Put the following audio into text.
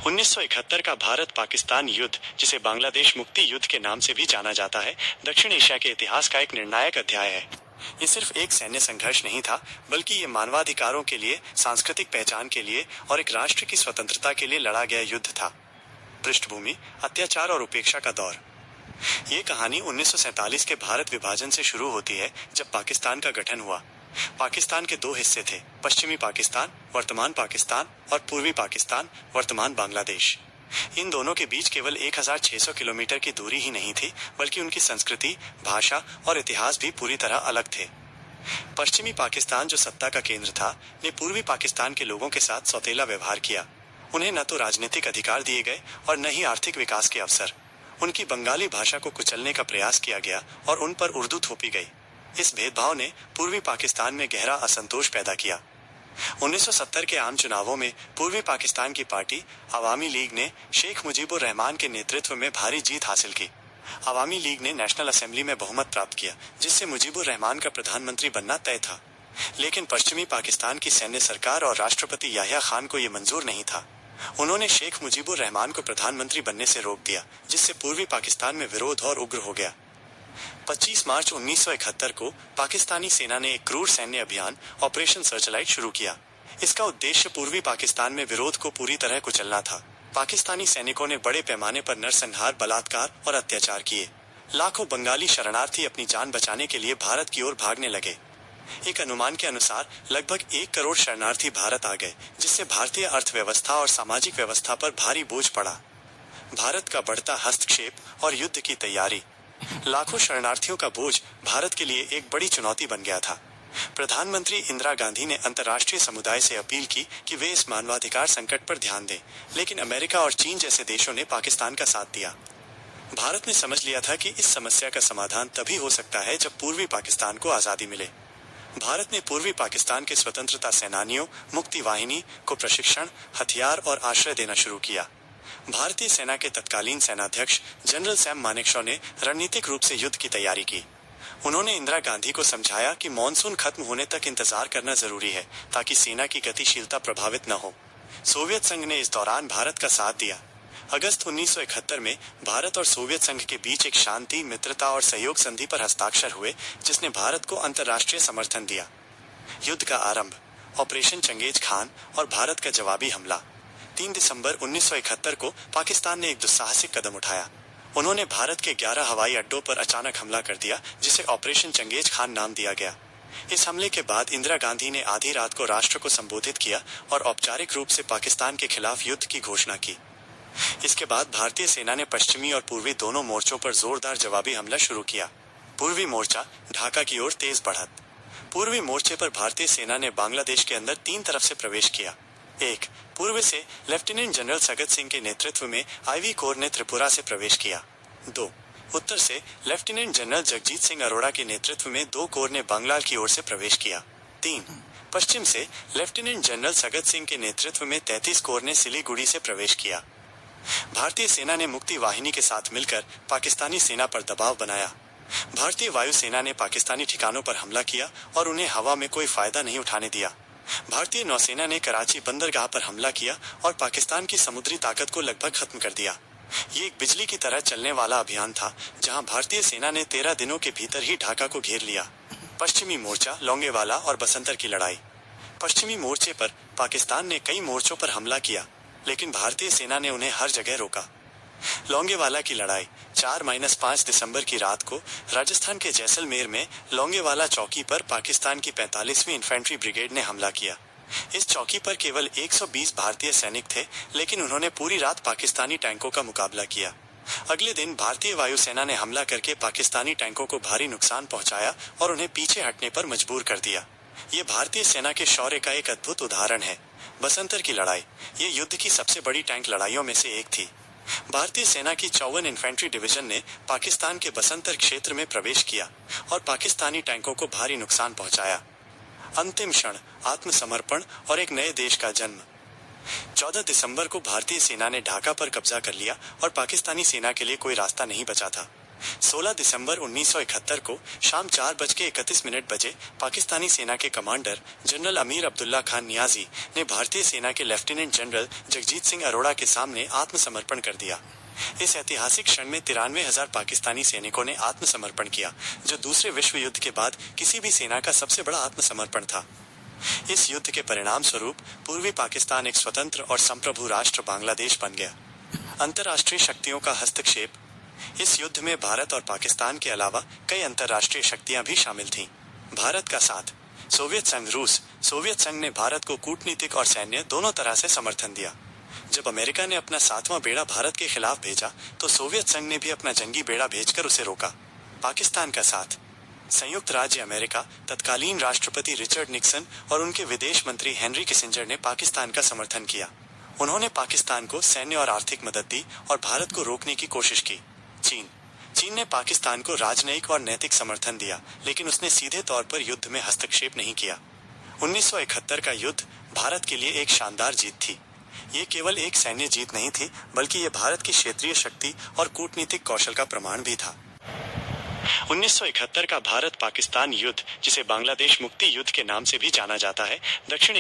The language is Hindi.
1971 का भारत पाकिस्तान युद्ध, जिसे बांग्लादेश मुक्ति युद्ध के नाम से भी जाना जाता है, दक्षिण एशिया के इतिहास का एक निर्णायक अध्याय है। ये सिर्फ एक सैन्य संघर्ष नहीं था, बल्कि ये मानवाधिकारों के लिए, सांस्कृतिक पहचान के लिए और एक राष्ट्र की स्वतंत्रता के लिए लड़ा गया युद्ध था। पृष्ठभूमि: अत्याचार और उपेक्षा का दौर। ये कहानी 1947 के भारत विभाजन से शुरू होती है, जब पाकिस्तान का गठन हुआ। पाकिस्तान के दो हिस्से थे: पश्चिमी पाकिस्तान, वर्तमान पाकिस्तान, और पूर्वी पाकिस्तान, वर्तमान बांग्लादेश। इन दोनों के बीच केवल 1600 किलोमीटर की दूरी ही नहीं थी, बल्कि उनकी संस्कृति, भाषा और इतिहास भी पूरी तरह अलग थे। पश्चिमी पाकिस्तान, जो सत्ता का केंद्र था, ने पूर्वी पाकिस्तान के लोगों के साथ सौतेला व्यवहार किया। उन्हें न तो राजनीतिक अधिकार दिए गए और न ही आर्थिक विकास के अवसर। उनकी बंगाली भाषा को कुचलने का प्रयास किया गया और उन पर उर्दू थोपी गई। इस भेदभाव ने पूर्वी पाकिस्तान में गहरा असंतोष पैदा किया। 1970 के आम चुनावों में पूर्वी पाकिस्तान की पार्टी अवामी लीग ने शेख मुजीबुर रहमान के नेतृत्व में भारी जीत हासिल की। अवामी लीग ने नेशनल असेंबली में बहुमत प्राप्त किया, जिससे मुजीबुर रहमान का प्रधानमंत्री बनना तय था। लेकिन पश्चिमी पाकिस्तान की सैन्य सरकार और राष्ट्रपति याह्या खान को ये मंजूर नहीं था। उन्होंने शेख मुजीबुर रहमान को प्रधानमंत्री बनने से रोक दिया, जिससे पूर्वी पाकिस्तान में विरोध और उग्र हो गया। 25 मार्च 1971 को पाकिस्तानी सेना ने एक क्रूर सैन्य अभियान ऑपरेशन सर्चलाइट शुरू किया। इसका उद्देश्य पूर्वी पाकिस्तान में विरोध को पूरी तरह कुचलना था। पाकिस्तानी सैनिकों ने बड़े पैमाने पर नरसंहार, बलात्कार और अत्याचार किए। लाखों बंगाली शरणार्थी अपनी जान बचाने के लिए भारत की ओर भागने लगे। एक अनुमान के अनुसार लगभग 1 करोड़ शरणार्थी भारत आ गए, जिससे भारतीय अर्थव्यवस्था और सामाजिक व्यवस्था पर भारी बोझ पड़ा। भारत का बढ़ता हस्तक्षेप और युद्ध की तैयारी। लाखों शरणार्थियों का बोझ भारत के लिए एक बड़ी चुनौती बन गया था। प्रधानमंत्री इंदिरा गांधी ने अंतर्राष्ट्रीय समुदाय से अपील की कि वे इस मानवाधिकार संकट पर ध्यान दें, लेकिन अमेरिका और चीन जैसे देशों ने पाकिस्तान का साथ दिया। भारत ने समझ लिया था कि इस समस्या का समाधान तभी हो सकता है जब पूर्वी पाकिस्तान को आजादी मिले। भारत ने पूर्वी पाकिस्तान के स्वतंत्रता सेनानियों, मुक्ति वाहिनी को प्रशिक्षण, हथियार और आश्रय देना शुरू किया। भारतीय सेना के तत्कालीन सेनाध्यक्ष जनरल सैम मानेकशॉ ने रणनीतिक रूप से युद्ध की तैयारी की। उन्होंने इंदिरा गांधी को समझाया कि मॉनसून खत्म होने तक इंतजार करना जरूरी है, ताकि सेना की गतिशीलता प्रभावित न हो। सोवियत संघ ने इस दौरान भारत का साथ दिया। अगस्त 1971 में भारत और सोवियत संघ के बीच एक शांति, मित्रता और सहयोग संधि पर हस्ताक्षर हुए, जिसने भारत को अंतर्राष्ट्रीय समर्थन दिया। युद्ध का आरंभ। ऑपरेशन चंगेज खान और भारत का जवाबी हमला। 3 दिसंबर 1971 को पाकिस्तान ने एक दुस्साहसिक कदम उठाया। उन्होंने भारत के 11 हवाई अड्डों पर अचानक हमला कर दिया, जिसे ऑपरेशन चंगेज खान नाम दिया गया। इस हमले के बाद इंदिरा गांधी ने आधी रात को राष्ट्र को संबोधित किया और औपचारिक रूप से पाकिस्तान के खिलाफ युद्ध की घोषणा की। इसके बाद भारतीय सेना ने पश्चिमी और पूर्वी दोनों मोर्चों पर जोरदार जवाबी हमला शुरू किया। पूर्वी मोर्चा, ढाका की ओर तेज बढ़त। पूर्वी मोर्चे पर भारतीय सेना ने बांग्लादेश के अंदर 3 तरफ से प्रवेश किया। 1. पूर्व से लेफ्टिनेंट जनरल सगत सिंह के नेतृत्व में आईवी कोर ने त्रिपुरा से प्रवेश किया। 2. उत्तर से लेफ्टिनेंट जनरल जगजीत सिंह अरोड़ा के नेतृत्व में 2 कोर ने बंगाल की ओर से प्रवेश किया। 3. पश्चिम से लेफ्टिनेंट जनरल सगत सिंह के नेतृत्व में 33 कोर ने सिलीगुड़ी से प्रवेश किया। भारतीय सेना ने मुक्ति वाहिनी के साथ मिलकर पाकिस्तानी सेना पर दबाव बनाया। भारतीय वायुसेना ने पाकिस्तानी ठिकानों पर हमला किया और उन्हें हवा में कोई फायदा नहीं उठाने दिया। भारतीय नौसेना ने कराची बंदरगाह पर हमला किया और पाकिस्तान की समुद्री ताकत को लगभग खत्म कर दिया। ये एक बिजली की तरह चलने वाला अभियान था, जहां भारतीय सेना ने 13 दिनों के भीतर ही ढाका को घेर लिया। पश्चिमी मोर्चा, लोंगेवाला और बसंतर की लड़ाई। पश्चिमी मोर्चे पर पाकिस्तान ने कई मोर्चों पर हमला किया, लेकिन भारतीय सेना ने उन्हें हर जगह रोका। लोंगेवाला की लड़ाई। 4-5 दिसंबर की रात को राजस्थान के जैसलमेर में लोंगेवाला चौकी पर पाकिस्तान की 45वीं इन्फेंट्री ब्रिगेड ने हमला किया। इस चौकी पर केवल 120 भारतीय सैनिक थे, लेकिन उन्होंने पूरी रात पाकिस्तानी टैंकों का मुकाबला किया। अगले दिन भारतीय वायुसेना ने हमला करके पाकिस्तानी टैंकों को भारी नुकसान पहुंचाया और उन्हें पीछे हटने पर मजबूर कर दिया। ये भारतीय सेना के शौर्य का एक अद्भुत उदाहरण है। बसंतर की लड़ाई। ये युद्ध की सबसे बड़ी टैंक लड़ाइयों में से एक थी। भारतीय सेना की 54 इन्फेंट्री डिवीजन ने पाकिस्तान के बसंतर क्षेत्र में प्रवेश किया और पाकिस्तानी टैंकों को भारी नुकसान पहुंचाया। अंतिम क्षण, आत्मसमर्पण और एक नए देश का जन्म। 14 दिसंबर को भारतीय सेना ने ढाका पर कब्जा कर लिया और पाकिस्तानी सेना के लिए कोई रास्ता नहीं बचा था। 16 दिसंबर 1971 को शाम 4:31 बजे पाकिस्तानी सेना के commander general Amir Abdullah Khan Niazi ने भारतीय सेना के लेफ्टिनेंट जनरल जगजीत सिंह अरोड़ा के सामने आत्मसमर्पण कर दिया। इस ऐतिहासिक क्षण में 93,000 पाकिस्तानी सैनिकों ने आत्मसमर्पण किया, जो दूसरे विश्व युद्ध के बाद किसी भी सेना का सबसे बड़ा आत्मसमर्पण था। इस युद्ध के परिणाम स्वरूप पूर्वी पाकिस्तान एक स्वतंत्र और संप्रभु राष्ट्र बांग्लादेश बन गया। अंतर्राष्ट्रीय शक्तियों का हस्तक्षेप। इस युद्ध में भारत और पाकिस्तान के अलावा कई अंतर्राष्ट्रीय शक्तियां भी शामिल थीं। भारत का साथ। सोवियत संघ रूस। सोवियत संघ ने भारत को कूटनीतिक और सैन्य दोनों तरह से समर्थन दिया। जब अमेरिका ने अपना 7वां बेड़ा भारत के खिलाफ भेजा, तो सोवियत संघ ने भी अपना जंगी बेड़ा भेजकर उसे रोका। पाकिस्तान का साथ। संयुक्त राज्य अमेरिका, तत्कालीन राष्ट्रपति रिचर्ड निक्सन और उनके विदेश मंत्री हेनरी किसिंजर ने पाकिस्तान का समर्थन किया। उन्होंने पाकिस्तान को सैन्य और आर्थिक मदद दी और भारत को रोकने की कोशिश की। चीन ने पाकिस्तान को राजनयिक और नैतिक समर्थन दिया, लेकिन उसने सीधे तौर पर युद्ध में हस्तक्षेप नहीं किया। 1971 का युद्ध भारत के लिए एक शानदार जीत थी। ये केवल एक सैन्य जीत नहीं थी, बल्कि ये भारत की क्षेत्रीय शक्ति और कूटनीतिक कौशल का प्रमाण भी था। 1971 का भारत पाकिस्तान युद्ध, जिसे बांग्लादेश मुक्ति युद्ध के नाम से भी जाना जाता है, दक्षिण